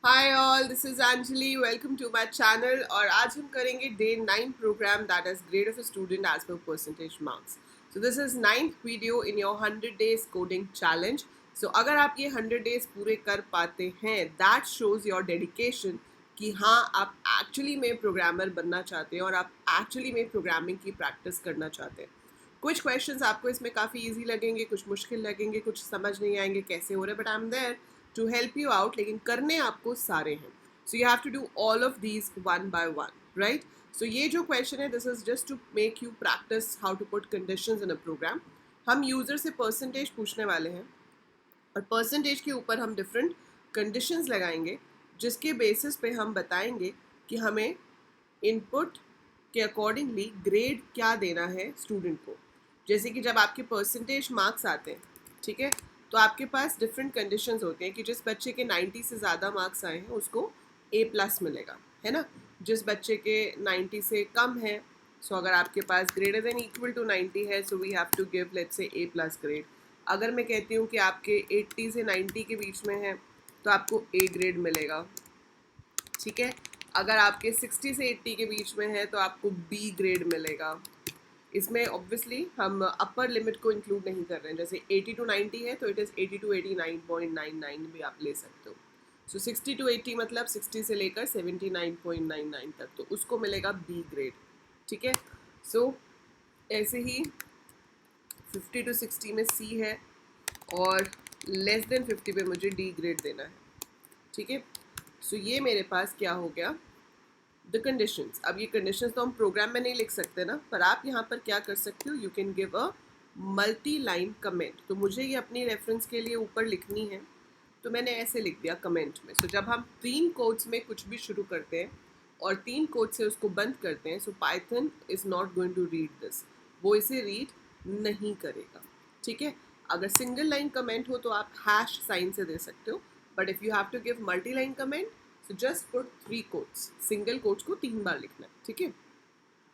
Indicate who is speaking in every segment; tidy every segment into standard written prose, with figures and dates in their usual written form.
Speaker 1: Hi all, this is Anjali. Welcome to my channel. और आज हम करेंगे day 9 program that is grade of a student as per percentage marks. So this is 9th video in your 100 days coding challenge. So अगर आप ये 100 days पूरे कर पाते हैं, दैट शोज योर डेडिकेशन कि हाँ, आप एक्चुअली में प्रोग्रामर बनना चाहते हैं और आप एक्चुअली में प्रोग्रामिंग की प्रैक्टिस करना चाहते हैं। कुछ क्वेश्चंस आपको इसमें काफ़ी इजी लगेंगे, कुछ मुश्किल लगेंगे, कुछ समझ नहीं आएंगे कैसे हो रहे, but I am there to help you out. लेकिन करने आपको सारे हैं। So you have to do all of these one by one, right? So ये जो क्वेश्चन है, this is just to make you practice how to put conditions in a program. हम user से परसेंटेज पूछने वाले हैं और परसेंटेज के ऊपर हम डिफरेंट कंडीशंस लगाएंगे, जिसके बेसिस पे हम बताएंगे कि हमें इनपुट के अकॉर्डिंगली ग्रेड क्या देना है स्टूडेंट को। जैसे कि जब आपके परसेंटेज मार्क्स आते हैं, ठीक है, तो आपके पास डिफरेंट कंडीशंस होते हैं कि जिस बच्चे के 90 से ज़्यादा मार्क्स आए हैं उसको A+ मिलेगा, है ना। जिस बच्चे के 90 से कम है, सो अगर आपके पास ग्रेटर देन इक्वल टू 90 है, so we have to give let's say A+ grade. अगर मैं कहती हूँ कि आपके 80 से 90 के बीच में है, तो आपको A ग्रेड मिलेगा, ठीक है। अगर आपके 60 से 80 के बीच में है, तो आपको B ग्रेड मिलेगा। इसमें ऑब्वियसली हम अपर लिमिट को इंक्लूड नहीं कर रहे हैं। जैसे 80 टू 90 है, तो इट इज़ 80 टू 89.99 भी आप ले सकते हो। सो 60 टू 80 मतलब 60 से लेकर 79.99 तक, तो उसको मिलेगा B ग्रेड, ठीक है। सो ऐसे ही 50 टू 60 में C है और लेस देन 50 पे मुझे D ग्रेड देना है, ठीक है। सो ये मेरे पास क्या हो गया, द कंडीशंस। अब ये कंडीशंस तो हम प्रोग्राम में नहीं लिख सकते ना, पर आप यहाँ पर क्या कर सकते हो, you can give a multi line comment. तो मुझे ये अपनी रेफरेंस के लिए ऊपर लिखनी है, तो मैंने ऐसे लिख दिया कमेंट में। सो जब हम 3 कोट्स में कुछ भी शुरू करते हैं और 3 कोट से उसको बंद करते हैं, so Python is not going to read this, वो इसे रीड नहीं करेगा, ठीक है। अगर सिंगल लाइन कमेंट हो तो आप हैश साइन से दे सकते हो, but if you have to give multi line comment, so just put 3 quotes. Single quotes को 3 बार लिखना है, ठीक है।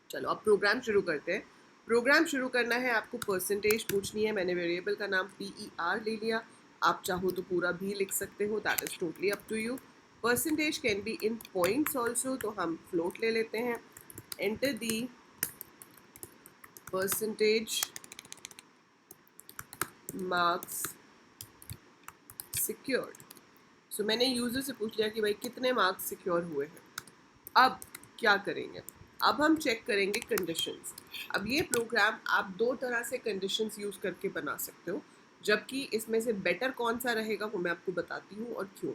Speaker 1: चलो अब प्रोग्राम शुरू करते हैं। प्रोग्राम शुरू करना है, आपको परसेंटेज पूछनी है। मैंने वेरिएबल का नाम PER ले लिया, आप चाहो तो पूरा भी लिख सकते हो, that is totally up to you. Percentage can be in points also, तो हम फ्लोट ले लेते हैं। Enter the percentage marks secured. So मैंने यूजर से पूछ लिया कि भाई कितने मार्क्स सिक्योर हुए हैं। अब क्या करेंगे, अब हम चेक करेंगे कंडीशंस। अब ये प्रोग्राम आप 2 तरह से कंडीशंस यूज़ करके बना सकते हो, जबकि इसमें से बेटर कौन सा रहेगा वो मैं आपको बताती हूँ और क्यों।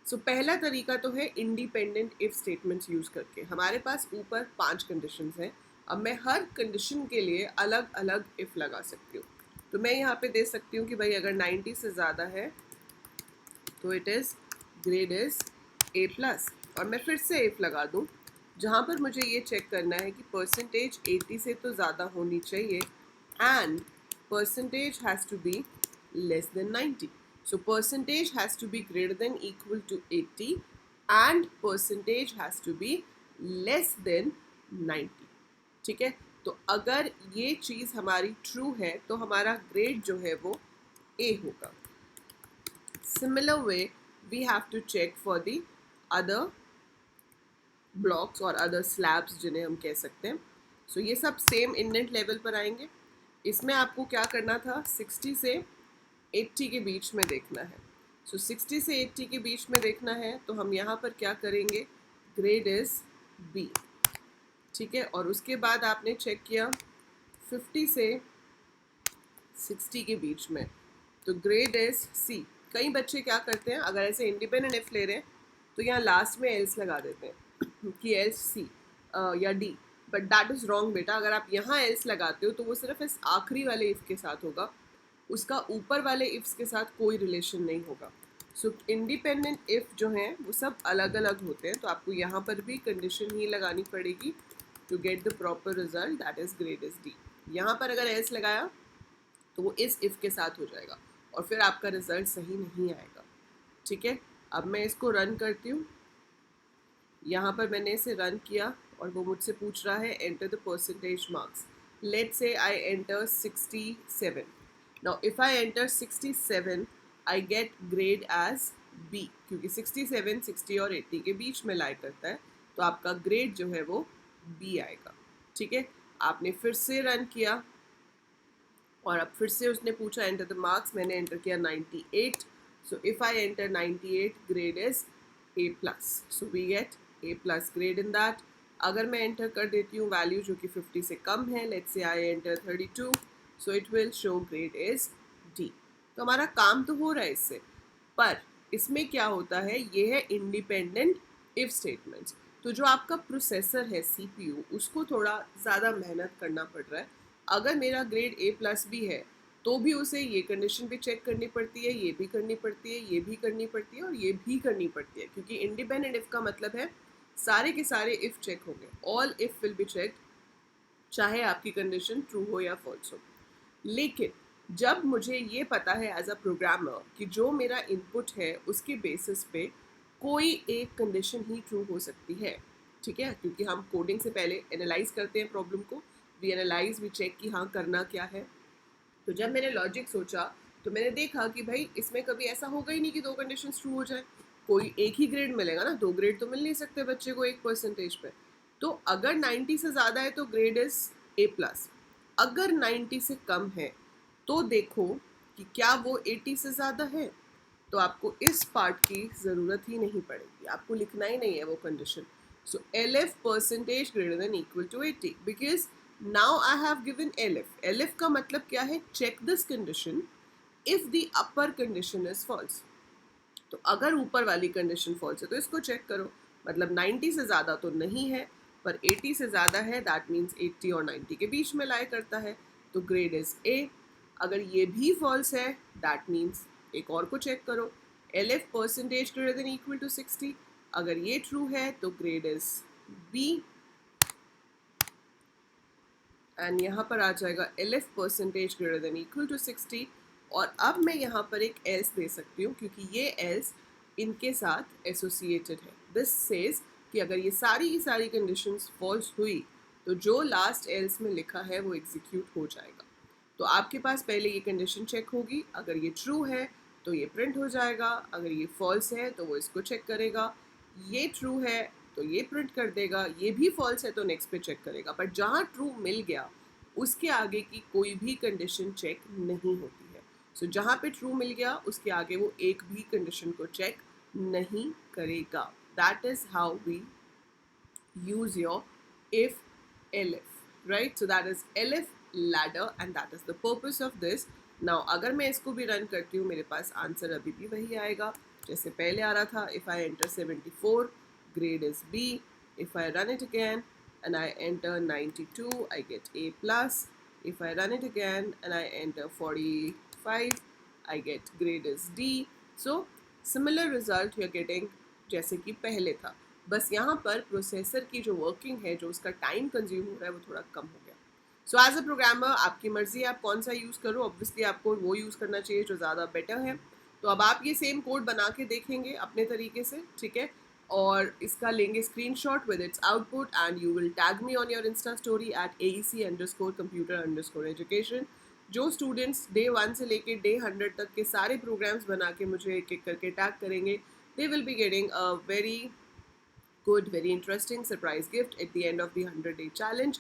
Speaker 1: सो पहला तरीका तो है इंडिपेंडेंट इफ स्टेटमेंट्स यूज़ करके। हमारे पास ऊपर 5 कंडीशंस हैं। अब मैं हर कंडीशन के लिए अलग अलग इफ लगा सकती हूँ। तो मैं यहाँ पे दे सकती हूँ कि भाई अगर 90 से ज़्यादा है तो it is grade is A+। और मैं फिर से इफ लगा दूँ जहाँ पर मुझे ये चेक करना है कि परसेंटेज 80 से तो ज़्यादा होनी चाहिए and percentage has to be less than 90। So percentage has to be greater than equal to 80 and percentage has to be less than 90, ठीक है। तो अगर ये चीज़ हमारी ट्रू है तो हमारा ग्रेड जो है वो A होगा। Similar way, we have to check for the other blocks और अदर स्लैब्स जिन्हें हम कह सकते हैं। सो ये सब सेम इंडेंट लेवल पर आएंगे। इसमें आपको क्या करना था, 60 से 80 के बीच में देखना है। सो 60 से 80 के बीच में देखना है, तो हम यहाँ पर क्या करेंगे, ग्रेड इज़ B, ठीक है। और उसके बाद आपने चेक किया 50 से 60 के बीच में, तो ग्रेड इज़ C। कई बच्चे क्या करते हैं, अगर ऐसे इंडिपेंडेंट इफ ले रहे हैं तो यहाँ लास्ट में एल्स लगा देते हैं कि एल्स C या D, but that is wrong बेटा। अगर आप यहाँ एल्स लगाते हो तो वो सिर्फ इस आखिरी वाले इफ़ के साथ होगा, उसका ऊपर वाले इफ्स के साथ कोई रिलेशन नहीं होगा। सो इंडिपेंडेंट इफ़ जो हैं वो सब अलग अलग होते हैं, तो आपको यहाँ पर भी कंडीशन ही लगानी पड़ेगी to get the proper result, that is grade is D। यहाँ पर अगर एल्स लगाया तो वो इस इफ़ के साथ हो जाएगा और फिर आपका रिजल्ट सही नहीं आएगा, ठीक है। अब मैं इसको रन करती हूँ। यहाँ पर मैंने इसे रन किया और वो मुझसे पूछ रहा है enter the percentage marks. Let's say I enter 67। Now if I enter 67, I get grade as B, क्योंकि 67 60 और 80 के बीच में लाई करता है, तो आपका ग्रेड जो है वो बी आएगा। ठीक है, आपने फिर से रन किया और अब फिर से उसने पूछा एंटर द मार्क्स, मैंने एंटर किया 98। So if I enter 98, grade is A plus, so we get A plus grade in that. अगर मैं एंटर कर देती हूँ वैल्यू जो कि 50 से कम है, let's say I enter 32, so it will show grade is D. तो हमारा काम तो हो रहा है इससे, पर इसमें क्या होता है, ये है इंडिपेंडेंट इफ स्टेटमेंट्स। तो जो आपका प्रोसेसर है सीपीयू, उसको थोड़ा ज़्यादा मेहनत करना पड़ रहा है। अगर मेरा ग्रेड ए प्लस भी है तो भी उसे ये कंडीशन भी चेक करनी पड़ती है, ये भी करनी पड़ती है, ये भी करनी पड़ती है और ये भी करनी पड़ती है, क्योंकि इंडिपेंडेंट इफ का मतलब है सारे के सारे इफ चेक होंगे, all if will be checked, चाहे आपकी कंडीशन ट्रू हो या फॉल्स हो। लेकिन जब मुझे ये पता है एज अ प्रोग्रामर कि जो मेरा इनपुट है उसके बेसिस पे कोई एक कंडीशन ही ट्रू हो सकती है, ठीक है, क्योंकि हम कोडिंग से पहले एनालाइज करते हैं प्रॉब्लम को, वी एनालाइज, वी चेक कि हाँ करना क्या है। तो जब मैंने लॉजिक सोचा तो मैंने देखा कि भाई इसमें कभी ऐसा होगा ही नहीं कि दो कंडीशन ट्रू हो जाए, कोई एक ही ग्रेड मिलेगा ना, दो ग्रेड तो मिल नहीं सकते बच्चे को एक परसेंटेज पे। तो अगर 90 से ज़्यादा है तो ग्रेड इज ए प्लस, अगर 90 से कम है तो देखो कि क्या वो 80 से ज़्यादा है, तो आपको इस पार्ट की ज़रूरत ही नहीं पड़ेगी, आपको लिखना ही नहीं है वो condition. So LF percentage greater than equal to 80, because now I have given LF। LF का मतलब क्या है, check this condition if the upper condition is false. तो अगर ऊपर वाली कंडीशन फॉल्स है तो इसको चेक करो, मतलब 90 से ज़्यादा तो नहीं है पर 80 से ज़्यादा है, दैट मीन्स 80 और 90 के बीच में लाई करता है, तो ग्रेड इज ए। अगर ये भी फॉल्स है दैट मीन्स एक और को चेक करो, LF percentage greater than equal to 60, अगर ये ट्रू है तो ग्रेड इज बी, एंड यहाँ पर आ जाएगा LF percentage greater than equal to 60। और अब मैं यहाँ पर एक एल्स दे सकती हूँ, क्योंकि ये एल्स इनके साथ एसोसिएटेड है। दिस सेज कि अगर ये सारी की सारी कंडीशंस फॉल्स हुई तो जो लास्ट एल्स में लिखा है वो एग्जीक्यूट हो जाएगा। तो आपके पास पहले ये कंडीशन चेक होगी, अगर ये ट्रू है तो ये प्रिंट हो जाएगा, अगर ये फॉल्स है तो वो इसको चेक करेगा, ये ट्रू है तो ये प्रिंट कर देगा, ये भी फॉल्स है तो नेक्स्ट पे चेक करेगा। बट जहाँ ट्रू मिल गया उसके आगे की कोई भी कंडीशन चेक नहीं होती है। सो जहाँ पे ट्रू मिल गया उसके आगे वो एक भी कंडीशन को चेक नहीं करेगा। That is how we use your if elif, right? So that is elif ladder and that is the purpose of this. Now अगर मैं इसको भी रन करती हूँ मेरे पास आंसर अभी भी वही आएगा जैसे पहले आ रहा था। If I enter 74, grade is B. If I run it again and I enter 92, I get A plus. If I run it again and I enter 45, I get grade is D. So similar result you are getting जैसे कि पहले था, बस यहाँ पर processor की जो working है, जो उसका टाइम कंज्यूम हो रहा है वो थोड़ा कम हो गया। सो एज अ प्रोग्रामर आपकी मर्जी है आप कौन सा यूज़ करो, ऑब्वियसली आपको वो यूज़ करना चाहिए जो ज़्यादा बेटर है। तो अब आप ये सेम कोड बना के देखेंगे अपने तरीके से, ठीक है, और इसका लेंगे screenshot with its output and you will tag me on your Insta story at AEC_computer_education। जो स्टूडेंट्स डे 1 से लेके डे 100 तक के सारे प्रोग्राम्स बना के मुझे एक एक करके टैग करेंगे, they will be getting a very good, very interesting surprise gift at the end of the 100-day challenge.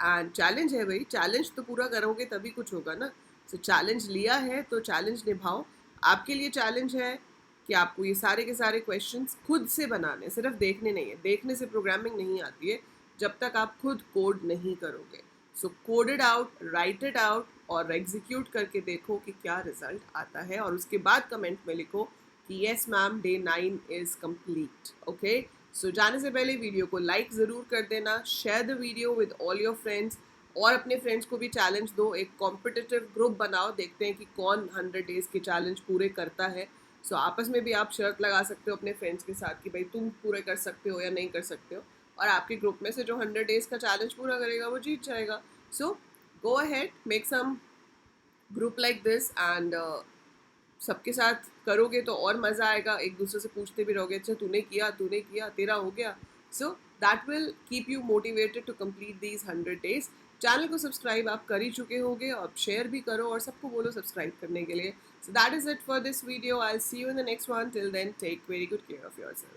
Speaker 1: And challenge है भाई, challenge तो पूरा करोगे तभी कुछ होगा ना। So challenge लिया है तो challenge निभाओ। आपके लिए challenge है कि आपको ये सारे के सारे questions खुद से बनाने, सिर्फ देखने नहीं है, देखने से प्रोग्रामिंग नहीं आती है जब तक आप खुद कोड नहीं करोगे। So code it out, right it out और एग्जीक्यूट करके देखो कि क्या रिजल्ट आता है, और उसके बाद कमेंट में लिखो कि yes ma'am day 9 is complete. Okay, so जाने से पहले वीडियो को लाइक ज़रूर कर देना, share the video with all your friends, और अपने फ्रेंड्स को भी चैलेंज दो, एक कॉम्पिटिटिव ग्रुप बनाओ, देखते हैं कि कौन 100 डेज़ के चैलेंज पूरे करता है। सो आपस में भी आप शर्त लगा सकते हो अपने फ्रेंड्स के साथ कि भाई तुम पूरे कर सकते हो या नहीं कर सकते हो, और आपके ग्रुप में से जो 100 डेज़ का चैलेंज पूरा करेगा वो जीत जाएगा। So go ahead, make some group like this and सबके साथ करोगे तो और मज़ा आएगा, एक दूसरे से पूछते भी रहोगे अच्छा तूने किया तेरा हो गया। So that will keep you motivated to complete these 100 days. Channel को सब्सक्राइब आप कर ही चुके होंगे, और शेयर भी करो और सबको बोलो सब्सक्राइब करने के लिए। So that is it for this video. I'll see you in the next one. Till then, take very good care of yourself.